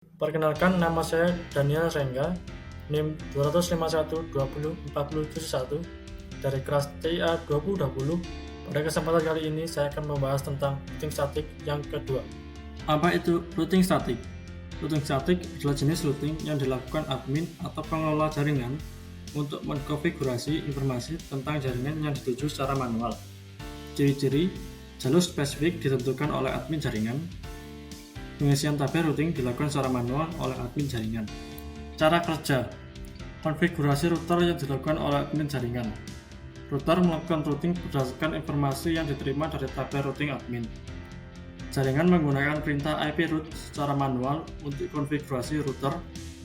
Perkenalkan, nama saya Daniel Rengga, NIM 251204071 dari kelas TIA 2020. Pada kesempatan kali ini saya akan membahas tentang routing statik yang kedua. Apa itu routing statik? Routing statik adalah jenis routing yang dilakukan admin atau pengelola jaringan untuk mengkonfigurasi informasi tentang jaringan yang dituju secara manual. Ciri-ciri: jalur spesifik ditentukan oleh admin jaringan. Pengisian tabel routing dilakukan secara manual oleh admin jaringan. Cara kerja: konfigurasi router yang dilakukan oleh admin jaringan. Router melakukan routing berdasarkan informasi yang diterima dari tabel routing admin. Jaringan menggunakan perintah IP route secara manual untuk konfigurasi router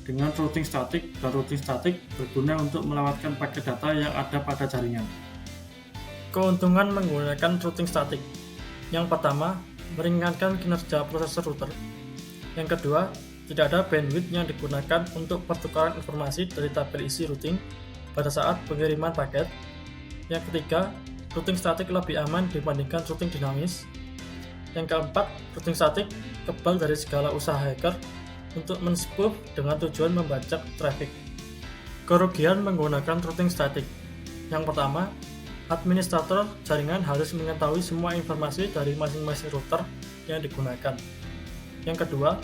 dengan routing statik, dan routing statik berguna untuk melewatkan paket data yang ada pada jaringan. Keuntungan menggunakan routing statik: yang pertama, meringankan kinerja prosesor router. Yang kedua, tidak ada bandwidth yang digunakan untuk pertukaran informasi dari tabel isi routing pada saat pengiriman paket. Yang ketiga, routing statik lebih aman dibandingkan routing dinamis. Yang keempat, routing statik kebal dari segala usaha hacker untuk men-spoof dengan tujuan membajak traffic. Kerugian menggunakan routing statik: yang pertama, administrator jaringan harus mengetahui semua informasi dari masing-masing router yang digunakan. Yang kedua,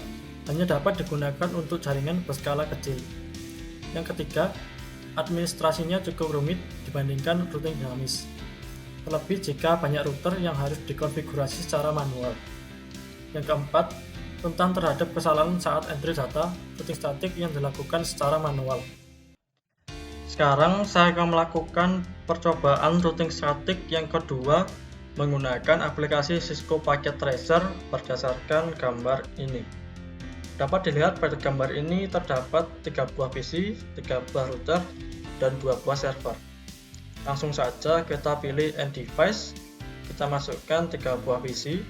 hanya dapat digunakan untuk jaringan berskala kecil. Yang ketiga, administrasinya cukup rumit dibandingkan routing dinamis, terlebih jika banyak router yang harus dikonfigurasi secara manual. Yang keempat, rentan terhadap kesalahan saat entry data routing statik yang dilakukan secara manual. Sekarang saya akan melakukan percobaan routing statik yang kedua menggunakan aplikasi Cisco Packet Tracer berdasarkan gambar ini. Dapat dilihat pada gambar ini terdapat 3 buah PC, 3 buah router, dan 2 buah server. Langsung saja kita pilih End Device, kita masukkan 3 buah PC,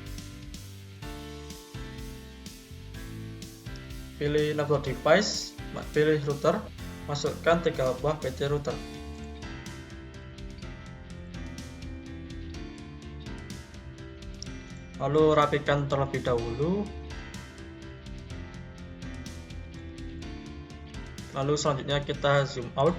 pilih Network Device, pilih router, masukkan 3 buah PC router. Lalu rapikan terlebih dahulu. Lalu selanjutnya kita zoom out.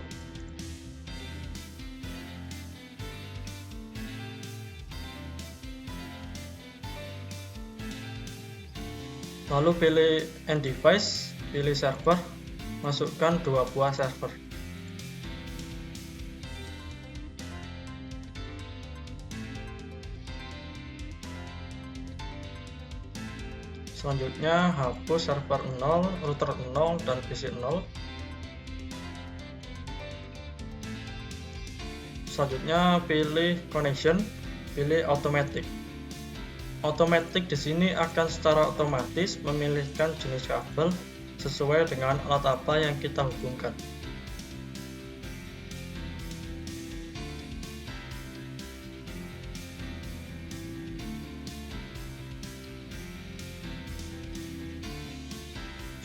Lalu pilih End Device, pilih server, masukkan 2 buah server. Selanjutnya hapus server 0, router 0, dan PC 0. Selanjutnya pilih connection, pilih automatic. Automatic di sini akan secara otomatis memilihkan jenis kabel sesuai dengan alat apa yang kita hubungkan.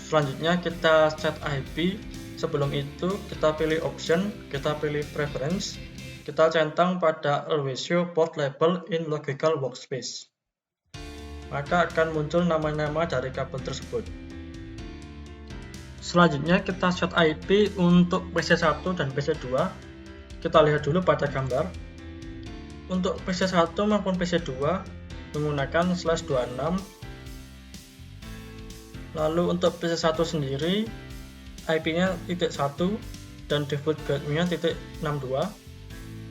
Selanjutnya kita set IP. Sebelum itu kita pilih option, kita pilih preference, kita centang pada always show port label in logical workspace. Maka akan muncul nama-nama dari kabel tersebut. Selanjutnya kita set IP untuk PC1 dan PC2. Kita lihat dulu pada gambar. Untuk PC1 maupun PC2 menggunakan /26. Lalu untuk PC1 sendiri IP-nya .1 dan default gateway-nya .62.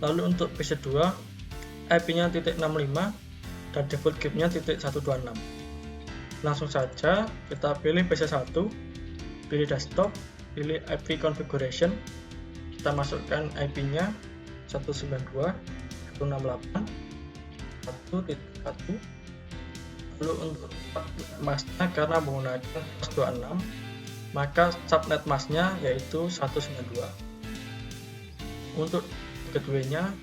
Lalu untuk PC2 IP-nya .65 dan default gate-nya .126. Langsung saja kita pilih PC1, pilih desktop, pilih IP configuration, kita masukkan IP-nya 192.168.1.1. Lalu untuk masknya karena menggunakan /26, maka subnet masknya yaitu 192. Untuk gateway-nya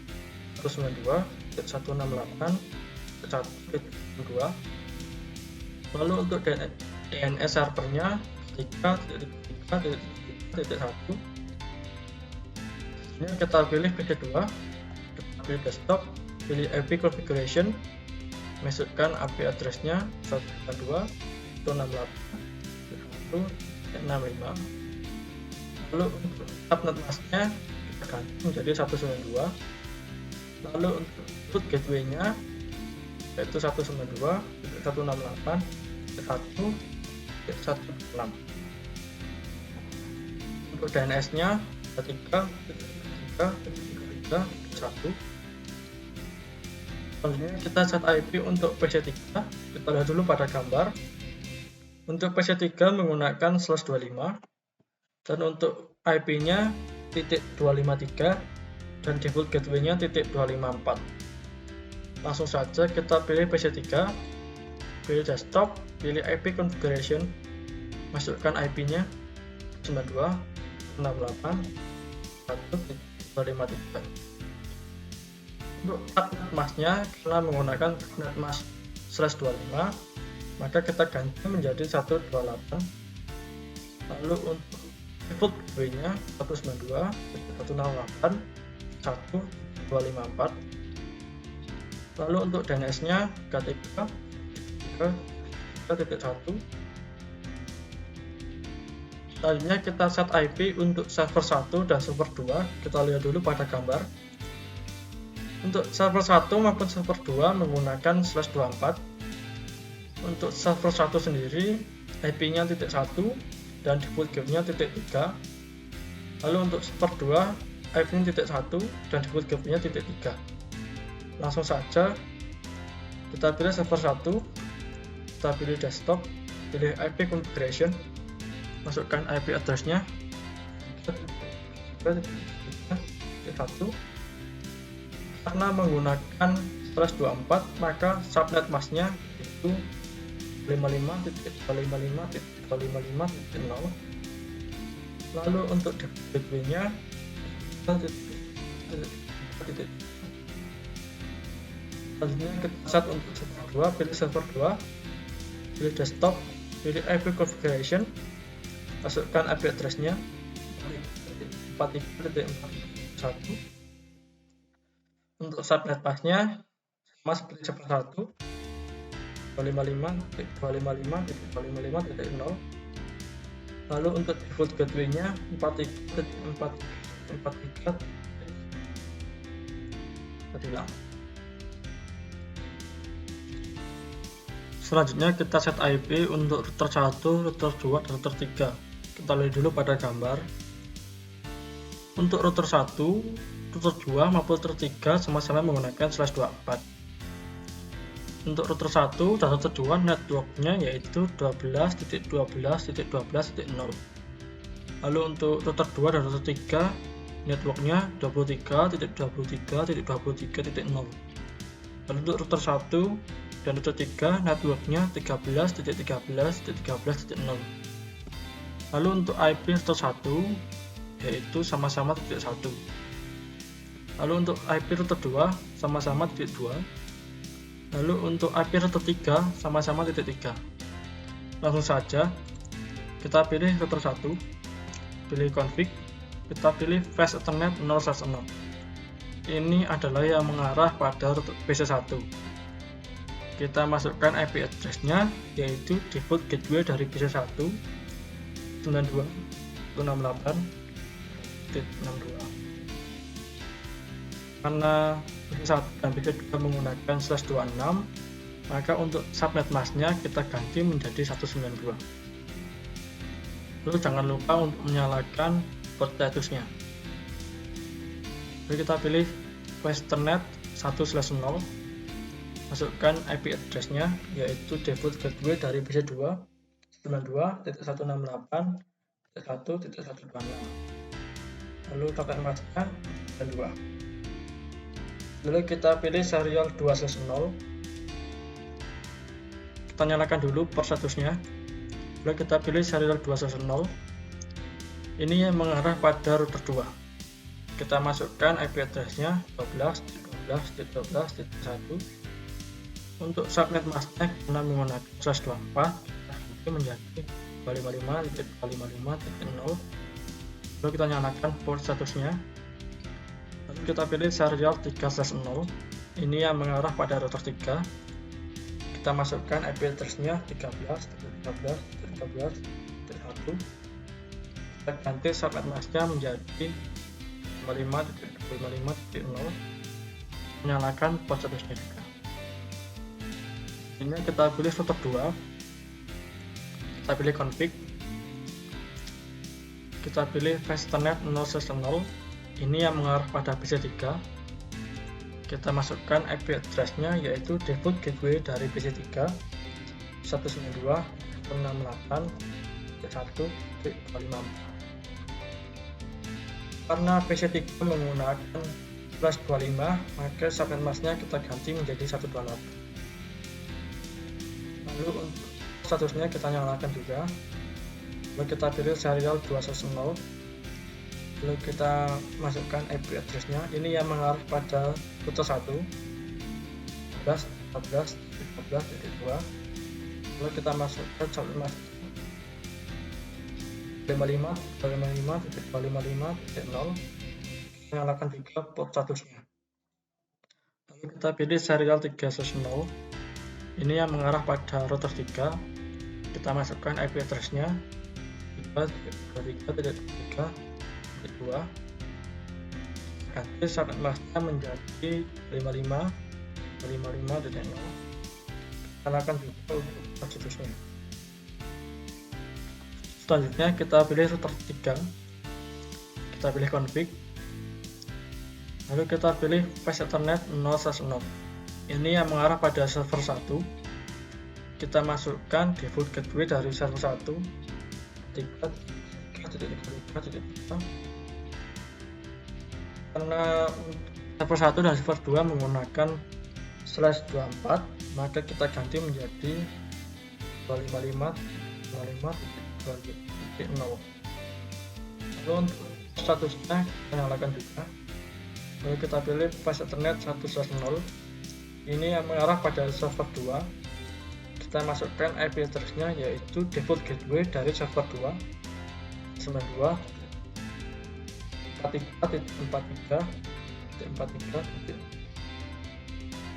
192.168.1.2. Lalu untuk DNS servernya 3.3.1. Ini kita pilih PC2, kita pilih desktop, pilih IP configuration, masukkan IP address-nya 192.168.1.2. 1.65. Lalu untuk subnet masknya kita ganti menjadi 192. Lalu untuk root gateway-nya yaitu 192.168.1.16. Untuk DNS-nya 3.3.3.1. Selanjutnya kita set IP untuk PC3. Kita lihat dulu pada gambar. Untuk PC3 menggunakan /25 dan untuk IP-nya .253 dan default gateway-nya .254. Langsung saja kita pilih PC3, pilih desktop, pilih IP configuration, masukkan IP-nya 92.168.1.253. Untuk subnet masknya karena menggunakan subnet mask /25, maka kita ganti menjadi 128. Lalu untuk default gateway-nya 192.168.1.254. Lalu untuk DNS-nya 3.3.1. Selanjutnya kita set IP untuk server 1 dan server 2. Kita lihat dulu pada gambar. Untuk server 1 maupun server 2 menggunakan /24. Untuk server 1 sendiri IP-nya .1 dan default gateway-nya .3. Lalu untuk server 2 IP-nya .1 dan default gateway-nya .3. Langsung saja kita pilih server 1, kita pilih desktop, pilih IP configuration, masukkan IP address-nya 1. Karena menggunakan /24 maka subnet masknya itu 55.255.255.0. Lalu untuk gateway-nya selanjutnya kita set untuk server 2, pilih server 2, pilih desktop, pilih IP configuration, masukkan IP address-nya 43.41. Untuk subnet masknya sama seperti server 1, 255.255.255.0. Lalu untuk default gateway-nya 43.43.43. Selanjutnya kita set IP untuk router 1, router 2, dan router 3. Kita lihat dulu pada gambar. Untuk router 1, router 2 maupun router 3 sama-sama menggunakan /24. Untuk router 1 dan router 2 networknya yaitu 12.12.12.0. Lalu untuk router 2 dan router 3 networknya 23.23.23.0. Lalu untuk router 1 dan router 3 networknya 13.13.13.0. Lalu untuk IP router 1 yaitu sama-sama .1. Lalu untuk IP router 2 sama-sama .2. Lalu untuk IP router 3 sama-sama .3. Langsung saja kita pilih router 1, pilih config, kita pilih fast ethernet 0/0. Ini adalah yang mengarah pada PC1. Kita masukkan IP address-nya yaitu default gateway dari PC1 92.168.62. Karena PC1 dan PC2 menggunakan /26, maka untuk subnet masknya kita ganti menjadi 192. Lalu jangan lupa untuk menyalakan port statusnya. Lalu kita pilih Ethernet 1/0, masukkan IP address-nya yaitu default gateway dari PC2 92.168.1.126. Lalu subnet masknya 2. Lalu kita pilih serial 2/0. Kita nyalakan dulu port statusnya. Lalu kita pilih serial 2/0. Ini yang mengarah pada router 2. Kita masukkan IP address-nya 12.12.12.1. Untuk subnet masknya karena menggunakan /24 kita menjadi 255.255.0. Lalu kita nyalakan port statusnya. Lalu kita pilih serial 3/0. Ini yang mengarah pada router 3. Kita masukkan IP address-nya 13.13.13.1. kita ganti subnet masknya menjadi 55.55.0, nyalakan port statusnya juga. Ini kita pilih router 2, kita pilih config, kita pilih fast ethernet 0/0, ini yang mengarah pada PC3. Kita masukkan IP address-nya yaitu default gateway dari PC3 192.168.1.25. Karena PC3 menggunakan flash 25, maka subnet masknya kita ganti menjadi 128. Lalu untuk statusnya kita nyalakan juga. Lalu kita pilih serial 210. Lalu kita masukkan IP address-nya. Ini yang mengarah pada router 1 14.14.2. Lalu kita masukkan subnet mask 55.255.255.0, nyalakan juga port statusnya. Lalu kita pilih serial 310. Ini yang mengarah pada router 3. Kita masukkan IP address-nya 3.3.3.2. Ganti subnet masknya menjadi 55.55.0. Nyalakan juga untuk port statusnya. Selanjutnya kita pilih router 3, kita pilih config, lalu kita pilih fast ethernet 0/0. Ini yang mengarah pada server 1. Kita masukkan default gateway dari server 1 3.3.3.3. Karena server 1 dan server 2 menggunakan /24, maka kita ganti menjadi 255.55.2.0. Lalu untuk statusnya kita nyalakan juga. Lalu kita pilih fast ethernet 1/0. Ini yang mengarah pada server 2. Kita masukkan IP address-nya yaitu default gateway dari server 2 92.43.43.0 43.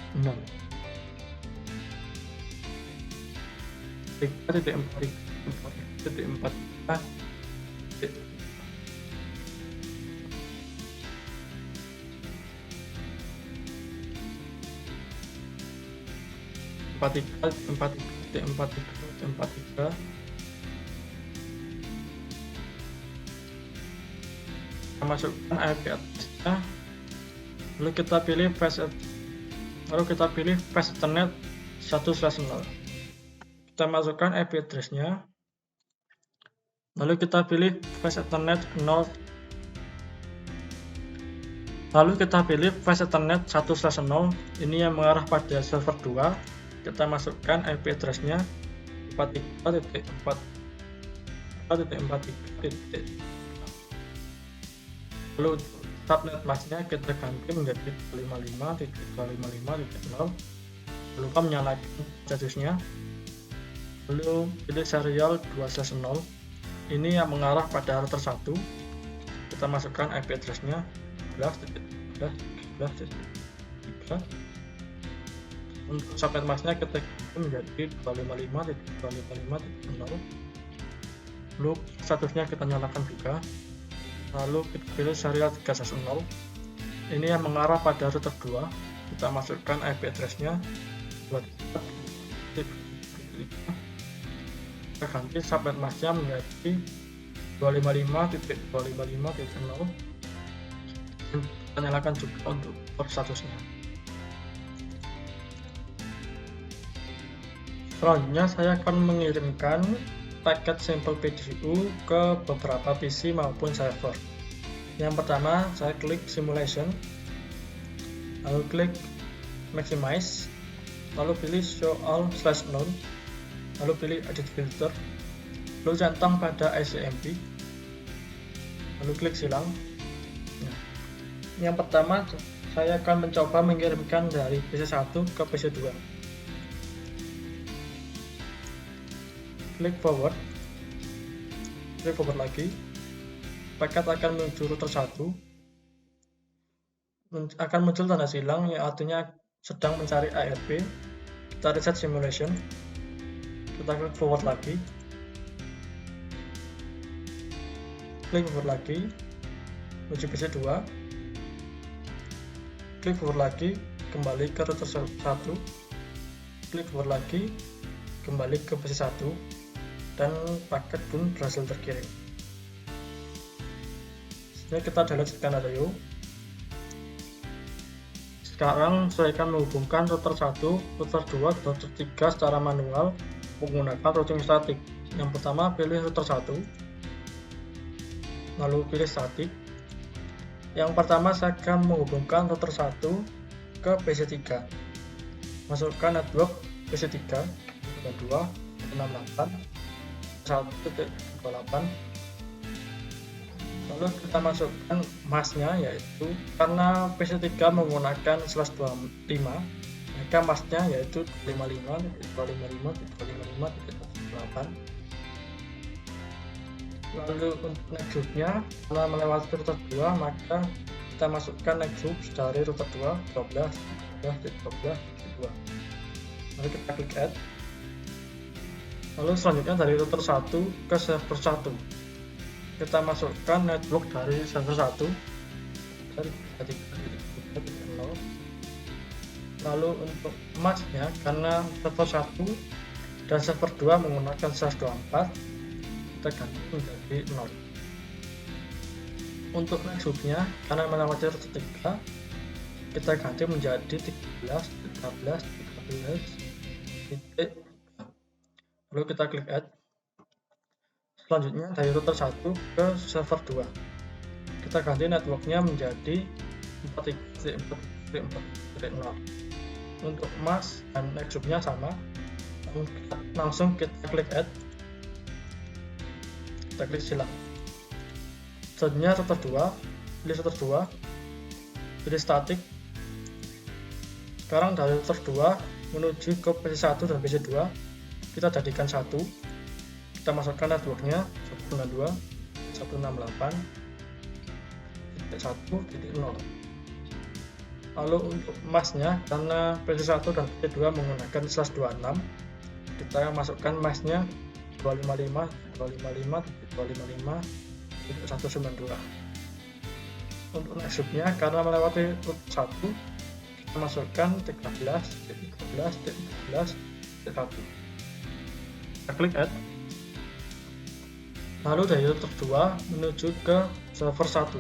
Kita masukkan IP address-nya, lalu kita pilih fast ethernet 1/0. Kita masukkan IP address-nya, lalu kita pilih fast ethernet 0, lalu kita pilih fast ethernet 1/0. Ini yang mengarah pada server 2. Kita masukkan IP address-nya 43.4.43. Lalu subnet masknya kita ganti menjadi 55.255.0. Lupa menyalakan statusnya. Lalu pilih serial 2/0. Ini yang mengarah pada router 1. Kita masukkan IP address-nya 11.11.11.3. Untuk subnet masknya kita ganti menjadi 255.255.0. Lalu statusnya kita nyalakan juga. Lalu kita pilih serial 3/0. Ini yang mengarah pada router 2. Kita masukkan IP address-nya 2.3. Kita ganti subnet masknya menjadi 255.255.0. Kita nyalakan juga untuk port statusnya. Selanjutnya saya akan mengirimkan paket sampel PDU ke beberapa PC maupun server. Yang pertama, saya klik simulation, lalu klik maximize, lalu pilih show all/none, lalu pilih edit filter, lalu centang pada ICMP, lalu klik silang. Yang pertama, saya akan mencoba mengirimkan dari PC1 ke PC2. Klik forward lagi, paket akan menuju router 1, akan muncul tanda silang yang artinya sedang mencari ARP. Kita reset simulation, kita klik forward lagi, klik forward lagi menuju PC 2, klik forward lagi kembali ke router 1, klik forward lagi kembali ke PC 1, dan paket pun berhasil terkirim. Selanjutnya kita download skenario. Sekarang saya akan menghubungkan router 1, router 2, dan router 3 secara manual menggunakan routing statik. Yang pertama pilih router 1, lalu pilih statik. Yang pertama saya akan menghubungkan router 1 ke PC 3. Masukkan network PC 3 2.168.1.28. Lalu kita masukkan masknya, yaitu karena PC 3 menggunakan /25, maka masknya yaitu 255.255.255.18. Lalu untuk next groupnya, karena melewati router 2, maka kita masukkan next group dari router 2 12.12.12.2. Lalu kita klik add. Lalu selanjutnya dari router 1 ke server 1, kita masukkan network dari server 1 dari 3.3.0. Lalu untuk masknya, karena server 1 dan server 2 menggunakan /24, kita ganti menjadi 0. Untuk next groupnya, karena melewati router 3, kita ganti menjadi 13. Lalu kita klik add. Selanjutnya dari router 1 ke server 2, kita ganti networknya menjadi 4.4.4.0. Untuk mask dan next groupnya sama, langsung kita klik add, kita klik silang. Selanjutnya router 2, pilih router 2, pilih statik. Sekarang dari router 2 menuju ke PC 1 dan PC 2, kita jadikan satu. Kita masukkan networknya 192.168.1.0. Lalu untuk masknya, karena PC 1 dan PC 2 menggunakan /26, kita masukkan masknya 255.255.255.192. Untuk next groupnya, karena melewati root 1, kita masukkan 13.13.13.1. Kita klik add. Lalu dari router 2 menuju ke server 1,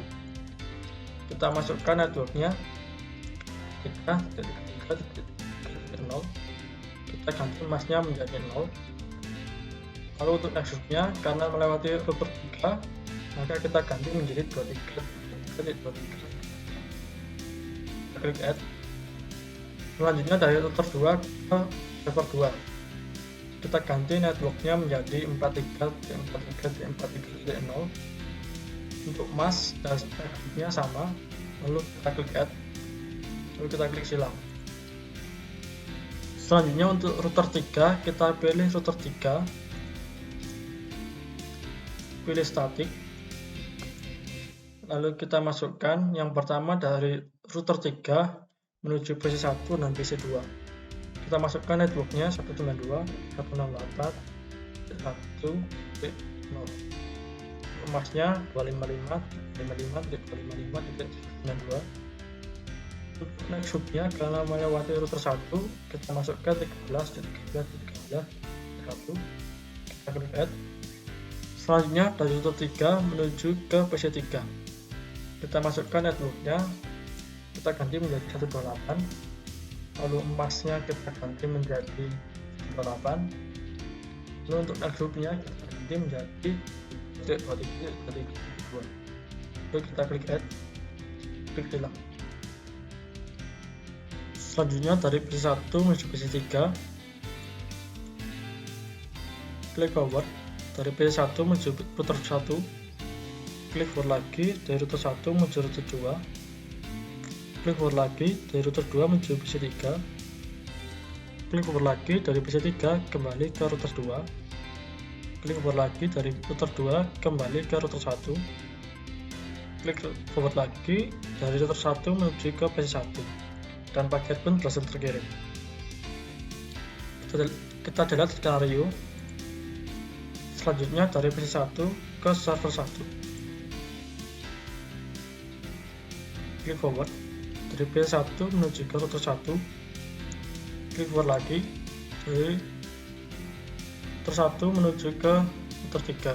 kita masukkan networknya 3.3.0, kita ganti masknya menjadi 0. Lalu untuk next groupnya, karena melewati router 3, maka kita ganti menjadi 23.23. Kita klik add. Selanjutnya dari router 2 ke server 2, kita ganti networknya menjadi 43.43.43.0. Untuk mask dan networknya sama, lalu kita klik add, lalu kita klik silang. Selanjutnya untuk router 3, kita pilih router 3, pilih statik, lalu kita masukkan yang pertama dari router 3 menuju PC 1 dan PC 2. Kita masukkan networknya 192.168.1.0. Masknya 255.255.255.92. Untuk next groupnya, karena melewati router 1, kita masukkan 13.13.13.1. Kita klik add. Selanjutnya dari router 3 menuju ke PC 3, kita masukkan networknya, kita ganti menjadi 128. Lalu masknya kita ganti menjadi 128. Lalu untuk next groupnya kita ganti menjadi 3.2. Lalu kita klik add, klik silang. Selanjutnya dari PC 1 menuju PC 3, klik forward. Dari PC 1 menuju router 1, klik forward lagi. Dari router 1 menuju router 2, klik forward lagi. Dari router 2 menuju PC 3, klik forward lagi. Dari PC 3 kembali ke router 2, klik forward lagi. Dari router 2 kembali ke router 1, klik forward lagi. Dari router 1 menuju ke PC 1, dan paket pun berhasil terkirim. Kita delete skenario. Selanjutnya dari PC 1 ke server 1, klik forward. Dari PS1 menuju ke router 1, klik forward lagi. Dari router 1 menuju ke router 3,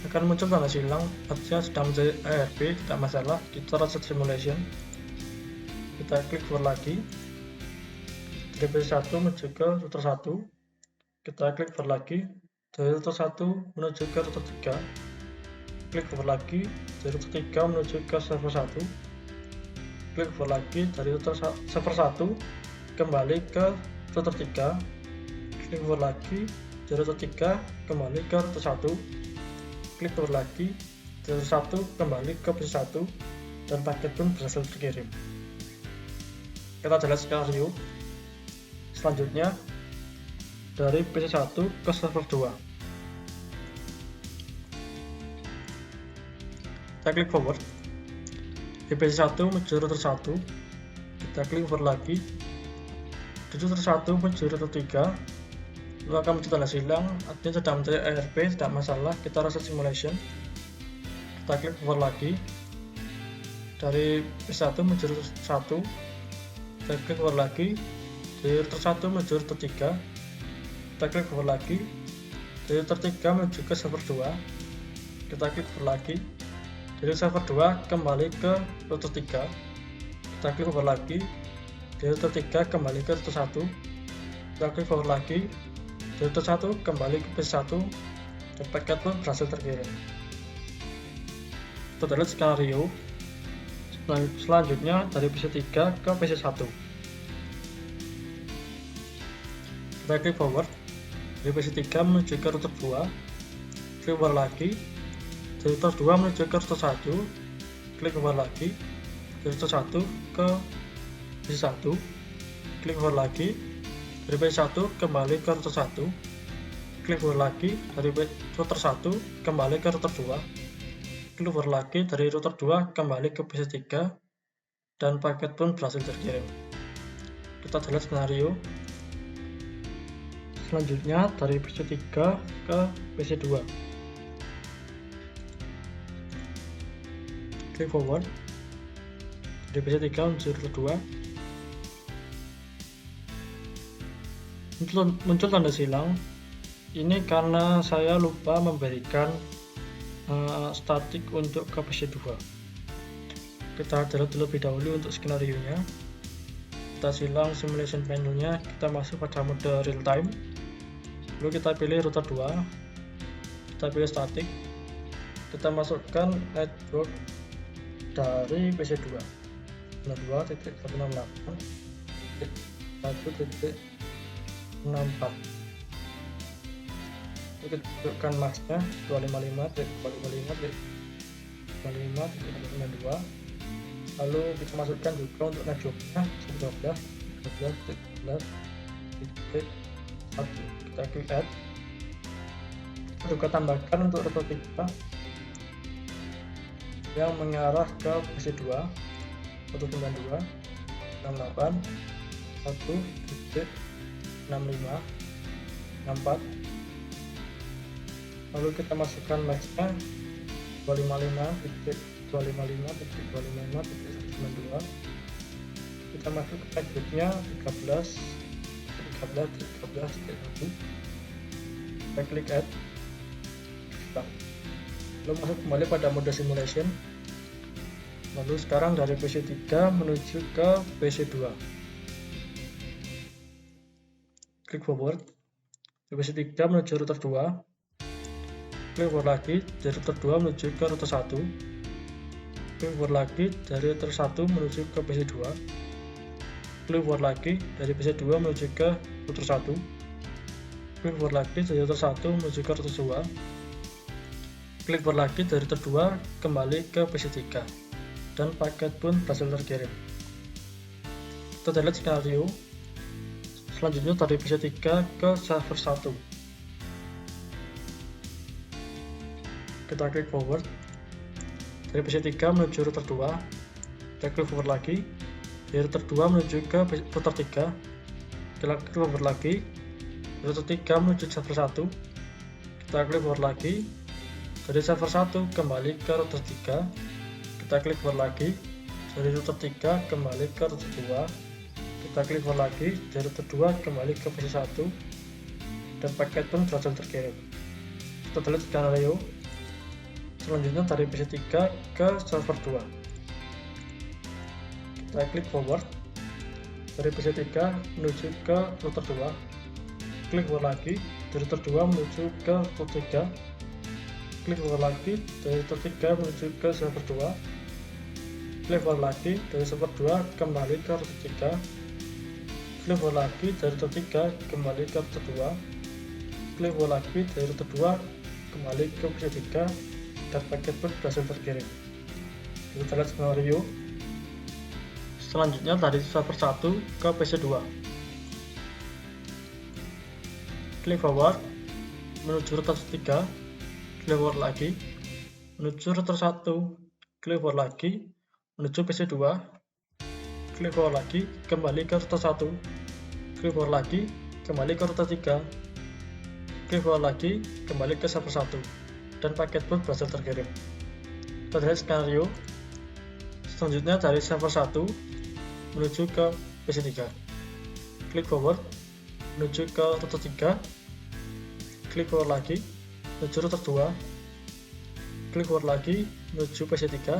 akan muncul tanda silang artinya sedang mencari ARP. Tidak masalah, kita reset simulation. Kita klik forward lagi. Dari PS1 menuju ke router 1, kita klik forward lagi. Dari router 1 menuju ke router 3, klik forward lagi. Dari router 3 menuju ke server 1, klik forward lagi. Dari router server 1 kembali ke router 3, klik forward lagi. Dari router 3 kembali ke router 1, klik forward lagi. Dari router 1 kembali ke PC1, dan paket pun berhasil terkirim. Kita lihat skenario selanjutnya dari PC1 ke server 2. Kita klik forward. Di PC1 menuju router 1, kita klik forward lagi. Di router 1 menuju router 3, lalu akan muncul tanda silang artinya sedang mencari ARP. Tidak masalah, kita reset simulation. Kita klik forward lagi. Dari PC1 menuju router 1, kita klik forward lagi. Dari router 1 menuju router 3, kita klik forward lagi. Dari router 3 menuju ke server 2, kita klik forward lagi. Dari server 2 kembali ke router 3, kita klik forward lagi. Dari router 3 kembali ke router 1, kita klik forward lagi. Dari router 1 kembali ke PC1, dan paket pun berhasil terkirim. Kita lihat skenario selanjutnya dari PC3 ke PC1. Kita klik forward. Dari PC3 menuju ke router 2, klik forward lagi. Dari router 2 menuju ke router 1, klik forward lagi. Dari router 1 ke PC1, klik forward lagi. Dari PC1 kembali ke router 1, klik forward lagi. Dari router 1 kembali ke router 2, klik forward lagi. Dari router 2 kembali ke PC3, dan paket pun berhasil terkirim. Kita lihat skenario selanjutnya dari PC3 ke PC2. Klik forward. Dari PC3 menuju router 2, muncul tanda silang. Ini karena saya lupa memberikan statik untuk ke PC2. Kita lihat terlebih dahulu untuk skenario nya. Kita silang simulation panelnya, kita masuk pada mode real time. Lalu kita pilih router 2, kita pilih static, kita masukkan network dari PC2 1.168.1.64. Kita tunjukkan masknya 255.255.255.2. Lalu kita masukkan juga untuk networknya 12.13.13.1. Kita klik add. Kita juga tambahkan untuk router 3 yang mengarah ke PC2 192.168.1.65.64. Lalu kita masukkan masknya 255.255.255.192. Kita masuk ke networknya 13.13.13.1. Kita klik add. Lalu masuk kembali pada mode simulation. Lalu sekarang dari PC3 menuju ke PC2. Klik forward. Dari PC3 menuju router 2, klik forward lagi. Dari router 2 menuju ke router 1, klik forward lagi. Dari router 1 menuju ke PC2, klik forward lagi. Dari PC2 menuju ke router 1, klik forward lagi. Dari router 1 menuju ke router 2, klik forward lagi. Dari router 2 kembali ke PC3, dan paket pun berhasil terkirim. Kita lihat skenario selanjutnya dari PC3 ke server 1. Kita klik forward. Dari PC3 menuju router 2, kita klik forward lagi. Dari router 2 menuju ke router 3, kita klik forward lagi. Dari router 3 menuju server 1, kita klik forward lagi. Dari server 1 kembali ke router 3, kita klik forward lagi. dari router 3 kembali ke router 2, kita klik forward lagi, dari router 2 kembali ke PC 1, dan paket pun berhasil terkirim. Kita lihat skenario selanjutnya dari PC 3 ke server 2. Kita klik forward dari PC 3 menuju ke router 2, klik forward lagi dari router 2 menuju ke router 3, klik forward lagi dari router 3 menuju ke server 2, klik forward lagi dari server 2 kembali ke router 3, klik forward lagi dari router 3 kembali ke router 2, klik forward lagi dari router 2 kembali ke PC 3, dan paket pun berhasil terkirim. Kita lihat skenario selanjutnya dari server 1 ke PC 2. Klik forward menuju router 3, klik forward lagi menuju router 1, klik forward lagi menuju PC 2, klik forward lagi kembali ke router 1, klik forward lagi kembali ke router 3, klik forward lagi kembali ke server 1, dan paket pun berhasil terkirim. Kita lihat skenario selanjutnya dari server 1 menuju ke PC 3. Klik forward menuju ke router 3, klik forward lagi menuju router 2, klik forward lagi menuju PC 3,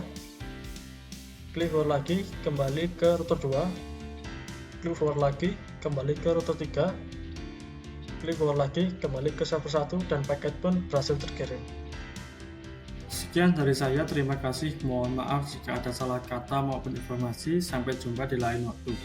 klik forward lagi kembali ke router 2, klik forward lagi kembali ke router 3, klik forward lagi kembali ke server 1, dan paket pun berhasil terkirim. Sekian dari saya, terima kasih. Mohon maaf jika ada salah kata maupun informasi. Sampai jumpa di lain waktu.